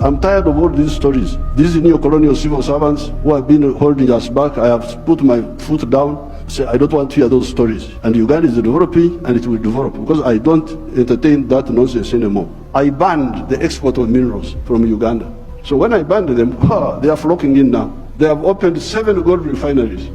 I'm tired of all these stories. These neo-colonial civil servants who have been holding us back. I have put my foot down. Say, I don't want to hear those stories. And Uganda is developing, and it will develop, because I don't entertain that nonsense anymore. I banned the export of minerals from Uganda. So when I banned them, they are flocking in now. They have opened 7 gold refineries.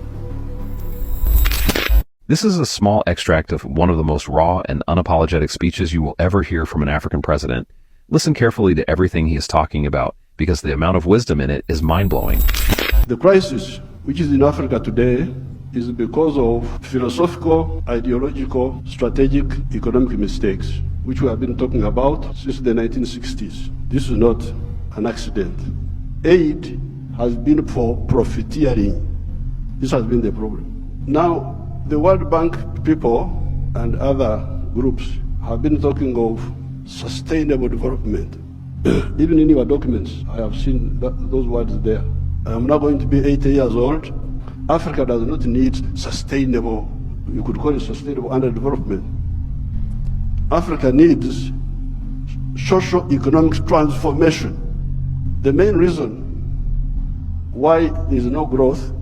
This is a small extract of one of the most raw and unapologetic speeches you will ever hear from an African president. Listen carefully to everything he is talking about, because the amount of wisdom in it is mind-blowing. The crisis which is in Africa today is because of philosophical, ideological, strategic, economic mistakes, which we have been talking about since the 1960s. This is not an accident. Aid has been for profiteering. This has been the problem. Now, the World Bank people and other groups have been talking of sustainable development. Even in your documents, I have seen those words there. I'm now going to be 80 years old. Africa does not need sustainable, you could call it sustainable underdevelopment. Africa needs socio-economic transformation. The main reason why there is no growth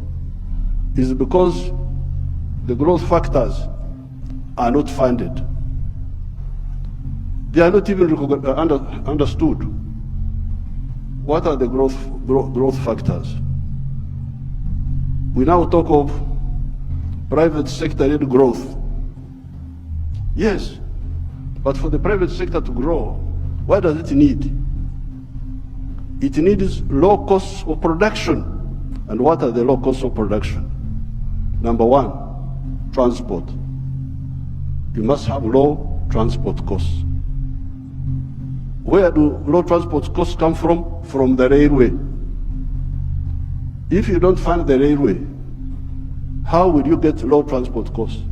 is because the growth factors are not funded. They are not even understood. What are the growth factors? We now talk of private sector-led growth. Yes, but for the private sector to grow, what does it need? It needs low costs of production. And what are the low costs of production? Number one, transport. You must have low transport costs. Where do low transport costs come from? From the railway. If you don't fund the railway, how will you get low transport costs?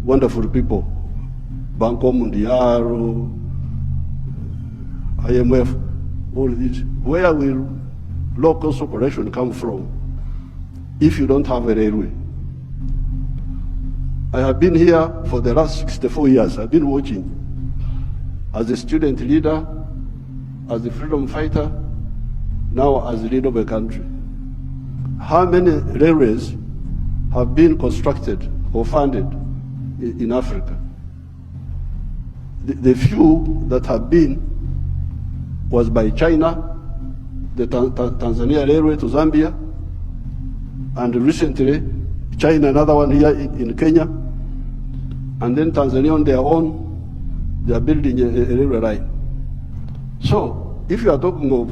Wonderful people, Banco Mundial, IMF, all these. Where will low cost operation come from if you don't have a railway? I have been here for the last 64 years. I've been watching as a student leader, as a freedom fighter, now as the leader of a country. How many railways have been constructed or funded in Africa? The few that have been was by China, the Tanzania Railway to Zambia, and recently China, another one here in Kenya, and then Tanzania on their own, they are building a railway line. So, if you are talking of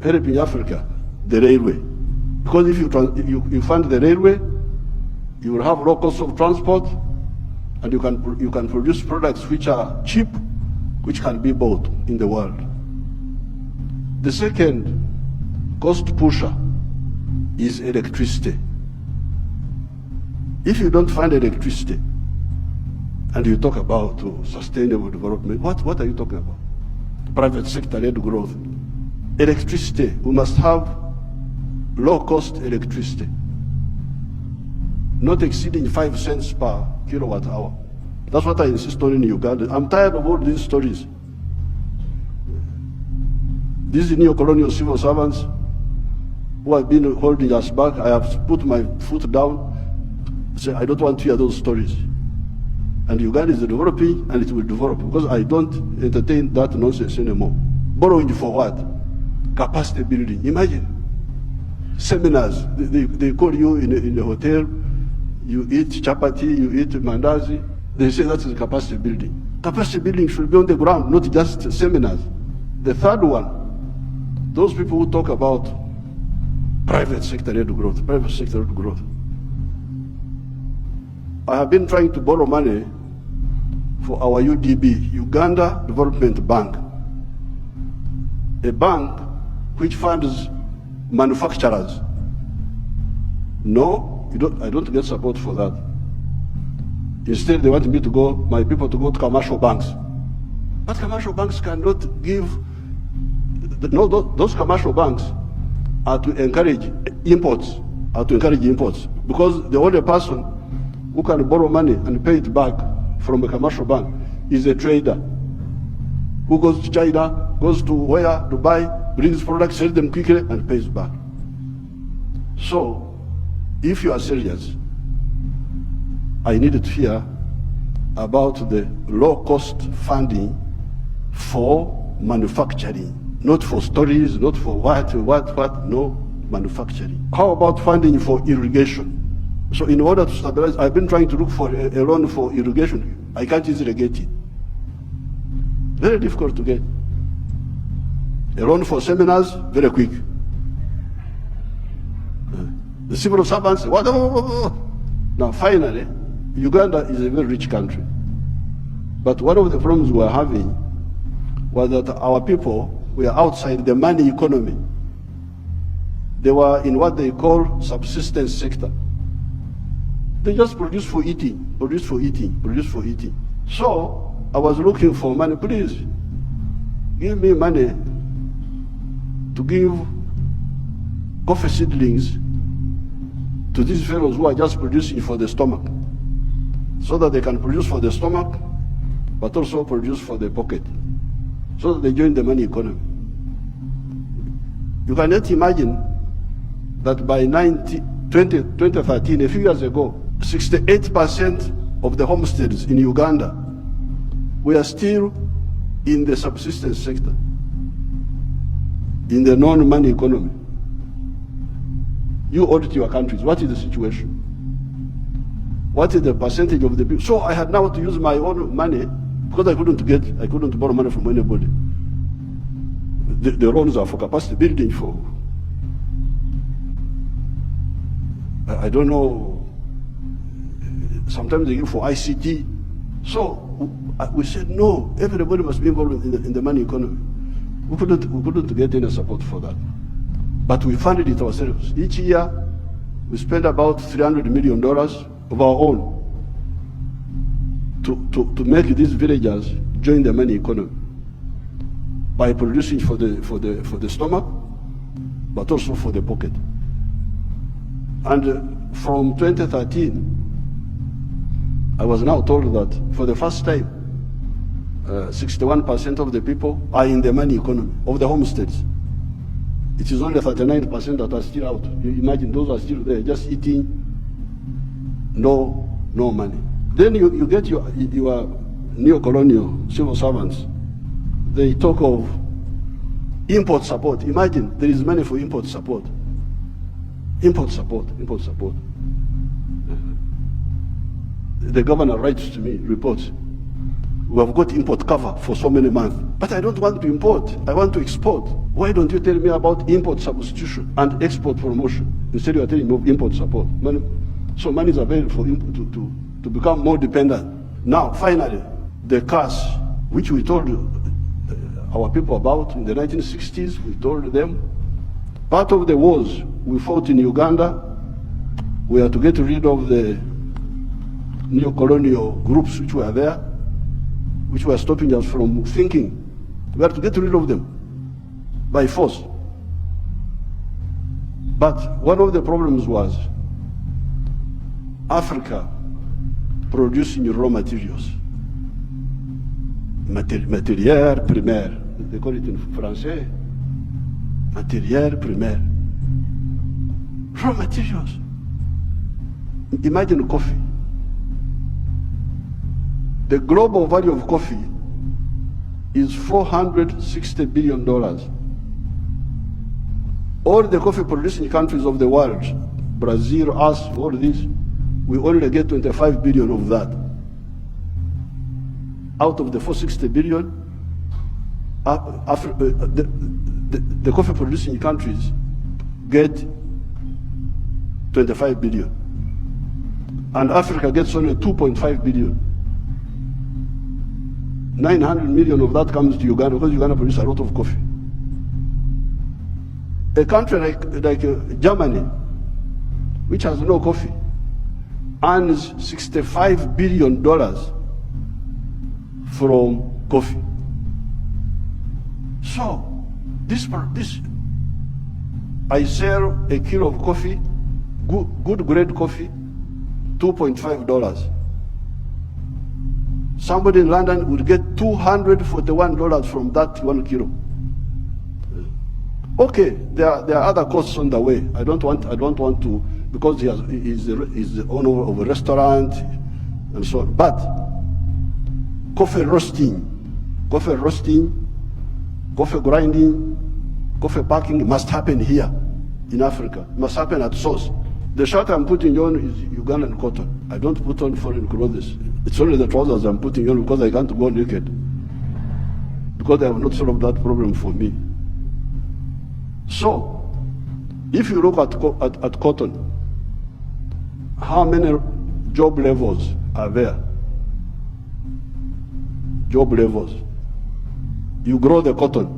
helping Africa, the railway, because if you fund the railway, you will have low cost of transport, and you can produce products which are cheap, which can be bought in the world. The second cost pusher is electricity. If you don't find electricity, and you talk about sustainable development, what are you talking about? Private sector-led growth. Electricity, we must have low-cost electricity, not exceeding 5 cents per kilowatt hour. That's what I insist on in Uganda. I'm tired of all these stories. These neo-colonial civil servants who have been holding us back, I have put my foot down. Say, I don't want to hear those stories. And Uganda is developing, and it will develop, because I don't entertain that nonsense anymore. Borrowing for what? Capacity building. Imagine seminars. They call you in a hotel, you eat chapati, you eat mandazi. They say that is capacity building. Capacity building should be on the ground, not just seminars. The third one, those people who talk about private sector-led growth, private sector-led growth. I have been trying to borrow money for our UDB, Uganda Development Bank, a bank which funds manufacturers. No, I don't get support for that. Instead, they want me to go, my people to go to commercial banks. But commercial banks cannot give, no, those commercial banks are to encourage imports, because the only person who can borrow money and pay it back from a commercial bank is a trader who goes to China, goes to where, Dubai, brings products, sells them quickly, and pays back. So, if you are serious, I needed to hear about the low-cost funding for manufacturing, not for stories, not for what, no, manufacturing. How about funding for irrigation? So in order to stabilize, I've been trying to look for a loan for irrigation. I can't easily get it. Very difficult to get. A loan for seminars, very quick. The civil servants, what? Now finally, Uganda is a very rich country. But one of the problems we were having was that our people were outside the money economy. They were in what they call subsistence sector. They just produce for eating, produce for eating, produce for eating. So I was looking for money. Please give me money to give coffee seedlings to these fellows who are just producing for the stomach, so that they can produce for the stomach, but also produce for the pocket, so that they join the money economy. You cannot imagine that by 2013, a few years ago, 68% of the homesteads in Uganda were still in the subsistence sector, in the non-money economy. You audit your countries. What is the situation? What is the percentage of the people? So I had now to use my own money because I couldn't borrow money from anybody. The loans are for capacity building, for I don't know. Sometimes they give for ICT. So we said no. Everybody must be involved in the money economy. We couldn't get any support for that. But we funded it ourselves. Each year, we spend about $300 million of our own to make these villagers join the money economy by producing for the stomach, but also for the pocket. And from 2013, I was now told that for the first time, 61% of the people are in the money economy of the homesteads. It is only 39% that are still out. You imagine those are still there, just eating, no money. Then you get your neo-colonial civil servants. They talk of import support. Imagine there is money for import support. Import support. The governor writes to me, reports, we have got import cover for so many months, but I don't want to import, I want to export. Why don't you tell me about import substitution and export promotion? Instead you are telling me of import support. So money is available for import to become more dependent. Now, finally, the cash, which we told our people about in the 1960s, we told them, part of the wars we fought in Uganda were to get rid of the neo-colonial groups which were there, which were stopping us from thinking. We had to get rid of them by force. But one of the problems was Africa producing raw materials, matière primaire, they call it in Français, matière primaire, raw materials. Imagine coffee. The global value of coffee is $460 billion. All the coffee producing countries of the world, Brazil, us, all these, we only get 25 billion of that. Out of the 460 billion, the coffee producing countries get 25 billion. And Africa gets only 2.5 billion. 900 million of that comes to Uganda because Uganda produces a lot of coffee. A country like Germany, which has no coffee, earns $65 billion from coffee. So, this I sell a kilo of coffee, good grade coffee, $2.5. Somebody in London would get $241 from that 1 kilo. Okay, there are other costs on the way. I don't want to, because he's the owner of a restaurant and so on. But coffee roasting, coffee grinding, coffee packing must happen here in Africa. It must happen at source. The shirt I'm putting on is Ugandan cotton. I don't put on foreign clothes. It's only the trousers I'm putting on because I can't go naked. Because they have not solved that problem for me. So, if you look at cotton, how many job levels are there? Job levels. You grow the cotton.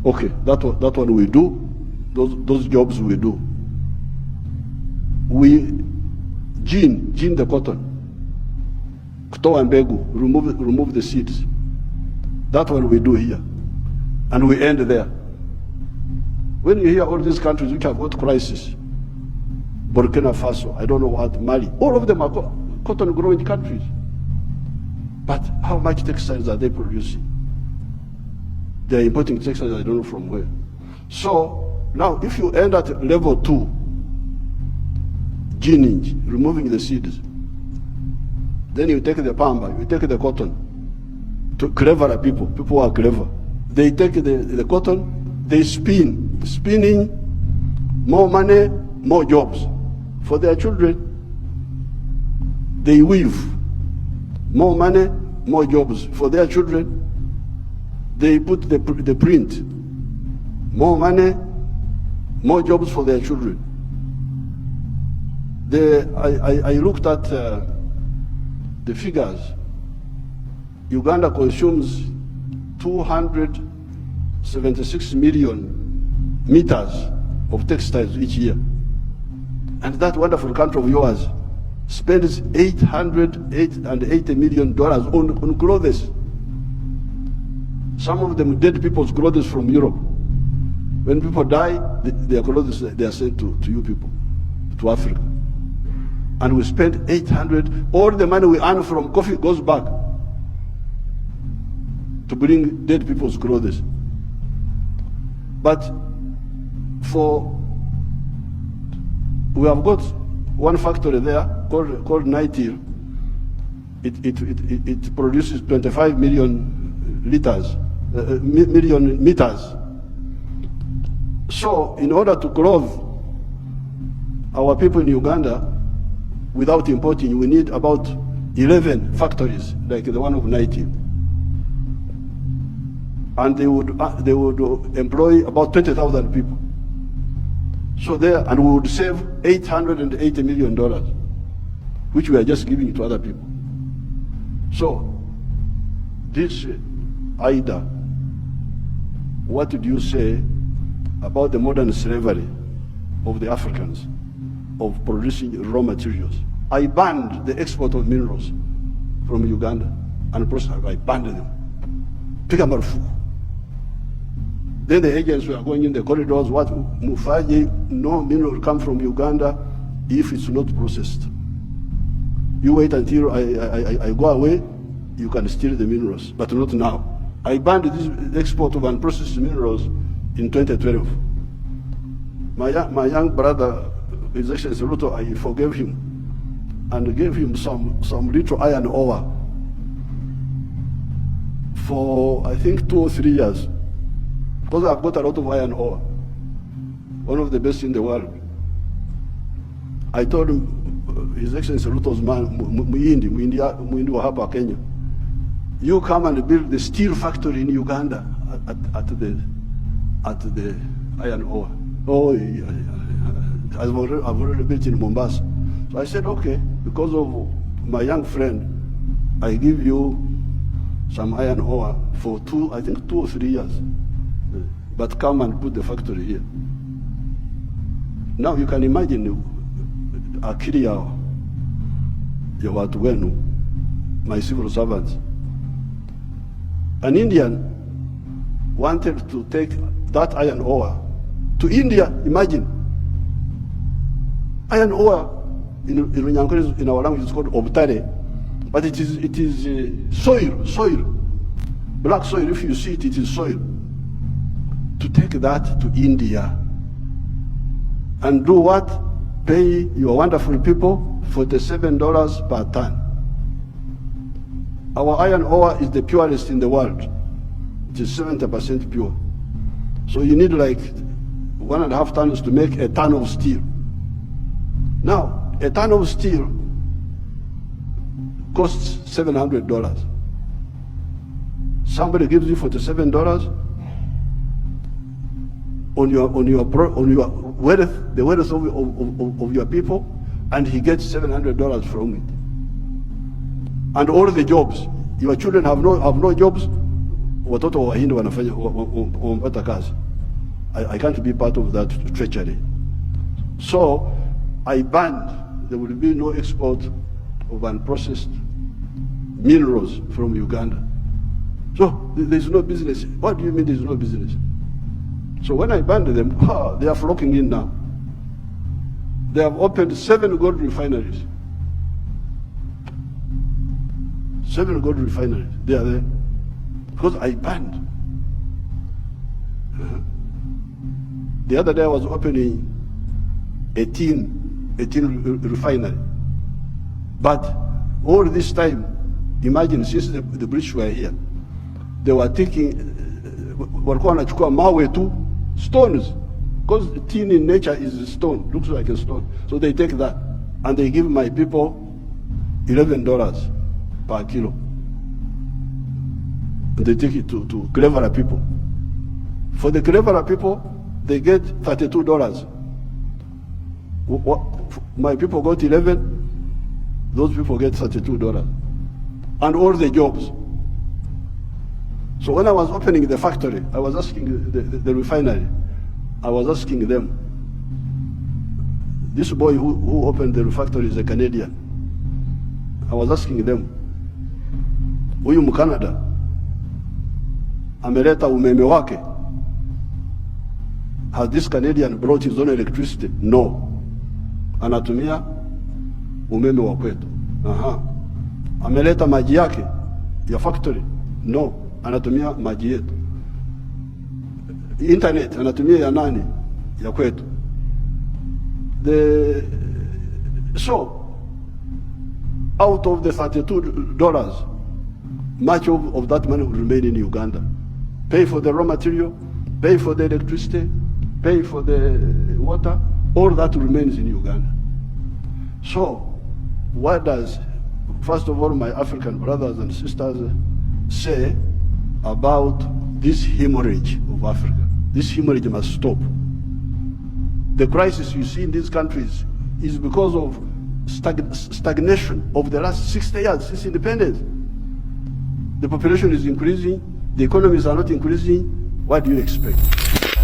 Okay, that one we do. Those jobs we do. We gene the cotton. Kutoa mbegu, remove the seeds. That one we do here. And we end there. When you hear all these countries which have got crisis, Burkina Faso, I don't know what, Mali, all of them are cotton growing countries. But how much textiles are they producing? They're importing textiles, I don't know from where. So now if you end at level 2, gening, removing the seeds, then you take the pamba, you take the cotton, to cleverer people who are clever. They take the cotton, they spinning, more money, more jobs for their children. They weave, more money, more jobs for their children. They put the print, more money, more jobs for their children. I looked at the figures. Uganda consumes 276 million meters of textiles each year. And that wonderful country of yours spends $880 million on clothes. Some of them dead people's clothes from Europe. When people die, their clothes, they are sent to you people, to Africa. And we spend 800, all the money we earn from coffee goes back to bring dead people's clothes. But we have got one factory there called Nitil. It produces 25 million meters. So in order to clothe our people in Uganda without importing, we need about 11 factories like the one of Nitil. And they would employ about 20,000 people. So there, and we would save $880 million, which we are just giving to other people. So this Ida, what did you say about the modern slavery of the Africans, of producing raw materials? I banned the export of minerals from Uganda and I banned them. Piga marufuku. Then the agents were going in the corridors, what Mufaji, no mineral will come from Uganda if it's not processed. You wait until I go away, you can steal the minerals, but not now. I banned this export of unprocessed minerals in 2012. My young brother, His Excellency Ruto, I forgave him and gave him some little iron ore for I think 2 or 3 years. Because I've got a lot of iron ore, one of the best in the world. I told him, His Excellency Ruto's man, Muhindi wa hapa Kenya, you come and build the steel factory in Uganda at the iron ore. Oh, I've already built in Mombasa. So I said, okay, because of my young friend, I give you some iron ore for 2 or 3 years. But come and put the factory here. Now you can imagine akili ya watu wenu, my civil servants. An Indian wanted to take that iron ore to India. Imagine. Iron ore in our language is called obtare, But it is soil. Black soil, if you see it, it is soil. To take that to India and do what? Pay your wonderful people $47 per ton. Our iron ore is the purest in the world. It is 70% pure. So you need like 1.5 tons to make a ton of steel. Now, a ton of steel costs $700. Somebody gives you $47 on your wealth, the wealth of your people, and he gets $700 from it. And all the jobs, your children have no jobs. Watoto wa Wahindi wanafanya wapata kazi. I can't be part of that treachery. So I banned, there will be no export of unprocessed minerals from Uganda. So there's no business. What do you mean there's no business? So when I banned them, they are flocking in now. They have opened 7 gold refineries. 7 gold refineries, they are there. Because I banned. The other day I was opening a tin refinery. But all this time, imagine, since the British were here, they were taking, walikuwa wanachukua mawe tu, stones, because tin in nature is a stone, looks like a stone. So they take that, and they give my people $11 per kilo. And they take it to cleverer people. For the cleverer people, they get $32. My people got 11, those people get $32. And all the jobs. So when I was opening the factory, I was asking the refinery, I was asking them, this boy who opened the factory is a Canadian. I was asking them, huyu Mkanada ameleta umeme wake? Has this Canadian brought his own electricity? No. Anatumia umeme wa kwetu. Ameleta maji yake ya factory? No. Anatumia maji yetu. Internet anatumia ya nani? Ya kwetu. So out of the $32, much of that money will remain in Uganda. Pay for the raw material, pay for the electricity, pay for the water, all that remains in Uganda. So what does, first of all, my African brothers and sisters say about this hemorrhage of Africa? This hemorrhage must stop. The crisis you see in these countries is because of stagnation of the last 60 years since independence. The population is increasing, the economies are not increasing. What do you expect?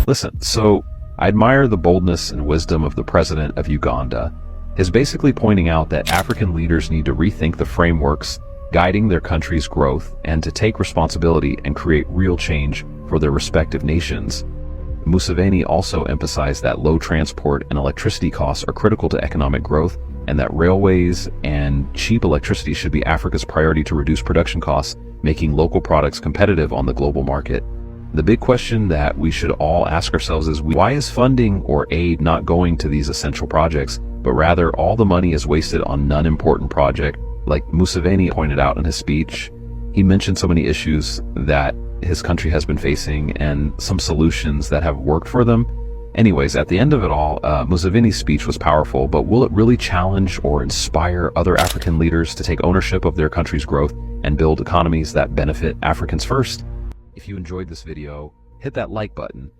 Listen, so I admire the boldness and wisdom of the president of Uganda. He's basically pointing out that African leaders need to rethink the frameworks guiding their country's growth and to take responsibility and create real change for their respective nations. Museveni also emphasized that low transport and electricity costs are critical to economic growth and that railways and cheap electricity should be Africa's priority to reduce production costs, making local products competitive on the global market. The big question that we should all ask ourselves is, why is funding or aid not going to these essential projects, but rather all the money is wasted on non-important projects? Like Museveni pointed out in his speech, he mentioned so many issues that his country has been facing and some solutions that have worked for them. Anyways, at the end of it all, Museveni's speech was powerful, but will it really challenge or inspire other African leaders to take ownership of their country's growth and build economies that benefit Africans first? If you enjoyed this video, hit that like button